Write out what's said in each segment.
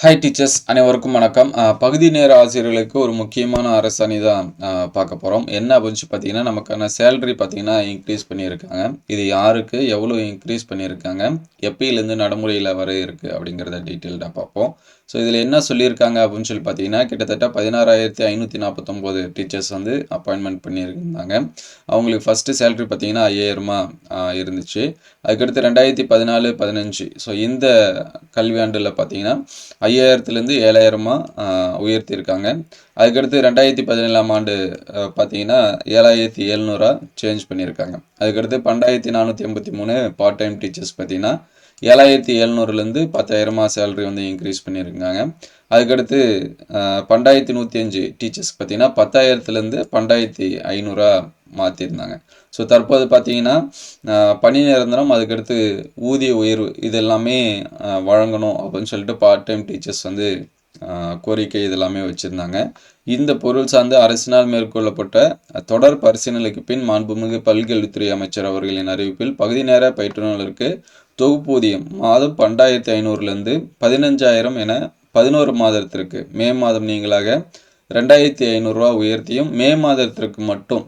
Hi teachers அனைவருக்கும் வணக்கம். பகுதி நேர ஆசிரியர்களுக்கு ஒரு முக்கியமான அரசாணை தான் பார்க்க போகிறோம். என்ன அப்படின்னு பார்த்தீங்கன்னா, நமக்கான சேலரி பார்த்தீங்கன்னா இன்க்ரீஸ் பண்ணியிருக்காங்க. இது யாருக்கு எவ்வளோ இன்க்ரீஸ் பண்ணியிருக்காங்க, எப்பயிலேருந்து நடைமுறையில் வர இருக்குது அப்படிங்கிறத டீட்டெயில்டாக பார்ப்போம். ஸோ இதில் என்ன சொல்லியிருக்காங்க அப்படின்னு சொல்லி பார்த்தீங்கன்னா, கிட்டத்தட்ட 16,549 டீச்சர்ஸ் வந்து அப்பாயின்மெண்ட் பண்ணியிருந்தாங்க. அவங்களுக்கு ஃபஸ்ட்டு சேலரி பார்த்தீங்கன்னா 5,000 இருந்துச்சு. அதுக்கடுத்து 2014, 15 ஸோ இந்த கல்வியாண்டில் பார்த்தீங்கன்னா 5,000லேருந்து 7,000 உயர்த்தியிருக்காங்க. அதுக்கடுத்து 2017ஆம் ஆண்டு பார்த்தீங்கன்னா 7,700 சேஞ்ச் பண்ணியிருக்காங்க. அதுக்கடுத்து 12,483 பார்ட் டைம் டீச்சர்ஸ் பார்த்தீங்கன்னா 7,700லேருந்து 10,000 சேலரி வந்து இன்க்ரீஸ் பண்ணியிருக்காங்க. அதுக்கடுத்து 12,105 டீச்சர்ஸ் பார்த்தீங்கன்னா 10,000லேருந்து 12,500 மாற்றிருந்தாங்க. ஸோ தற்போது பார்த்தீங்கன்னா பணி நிரந்தரம், அதுக்கடுத்து ஊதிய உயர்வு இது எல்லாமே வழங்கணும் அப்படின்னு சொல்லிட்டு பார்ட் டைம் டீச்சர்ஸ் வந்து கோரிக்கை இதெல்லாமே வச்சுருந்தாங்க. இந்த பொருள் சார்ந்து அரசினால் மேற்கொள்ளப்பட்ட தொடர் பரிசீலனைக்கு பின் மாண்புமிகு பல்கல்வித்துறை அமைச்சர் அவர்களின் அறிவிப்பில் பகுதி நேர பயிற்றுநர்களுக்கு தொகுப்பூதியம் மாதம் 12,500லேருந்து 15,000 என 11 மாதத்திற்கு மே மாதம் நீங்களாக 2,500 உயர்த்தியும், மே மாதத்திற்கு மட்டும்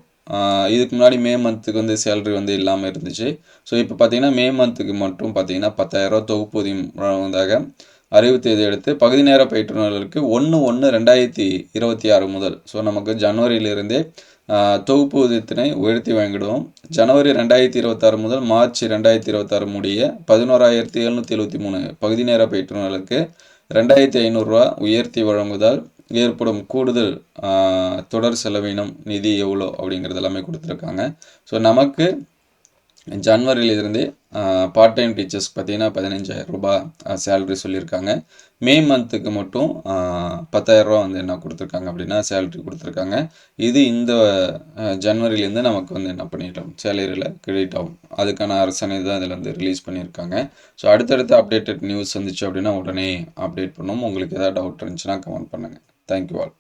இதுக்கு முன்னாடி மே மந்த்துக்கு வந்து சேலரி வந்து இல்லாமல் இருந்துச்சு. ஸோ இப்போ பார்த்தீங்கன்னா மே மந்த்துக்கு மட்டும் பார்த்தீங்கன்னா 10,000 தொகுப்பூதியம் வழங்குவதாக அறிவித்ததை அடுத்து பகுதி நேர பயிற்றுநர்களுக்கு 1/1/2026 முதல் ஸோ நமக்கு ஜனவரியிலிருந்தே தொகுப்பூதியத்தினை உயர்த்தி வழங்கிடுவோம். ஜனவரி 2026 முதல் மார்ச் 2026 முடிய 11,773 பகுதி நேர பயிற்றுநர்களுக்கு 2,500 உயர்த்தி வழங்குவதால் ஏற்படும் கூடுதல் தொடர் செலவினம் நிதி எவ்வளோ அப்படிங்கிறது எல்லாமே கொடுத்துருக்காங்க. ஸோ நமக்கு ஜனவரியிலிருந்தே பார்ட் டைம் டீச்சர்ஸ்க்கு பார்த்தீங்கன்னா 15,000 சேலரி சொல்லியிருக்காங்க. மே மந்த்துக்கு மட்டும் 10,000 வந்து என்ன கொடுத்துருக்காங்க அப்படின்னா சேலரி கொடுத்துருக்காங்க. இது இந்த ஜனவரியிலேருந்து நமக்கு வந்து என்ன பண்ணிட்டோம், சேலரியில் கிரெடிட் ஆகும். அதுக்கான அரசாணை தான் இதில் வந்து ரிலீஸ் பண்ணியிருக்காங்க. ஸோ அடுத்தடுத்து அப்டேட்டட் நியூஸ் வந்துச்சு அப்படின்னா உடனே அப்டேட் பண்ணுவோம். உங்களுக்கு ஏதாவது டவுட் இருந்துச்சுன்னா கமெண்ட் பண்ணுங்கள். Thank you all.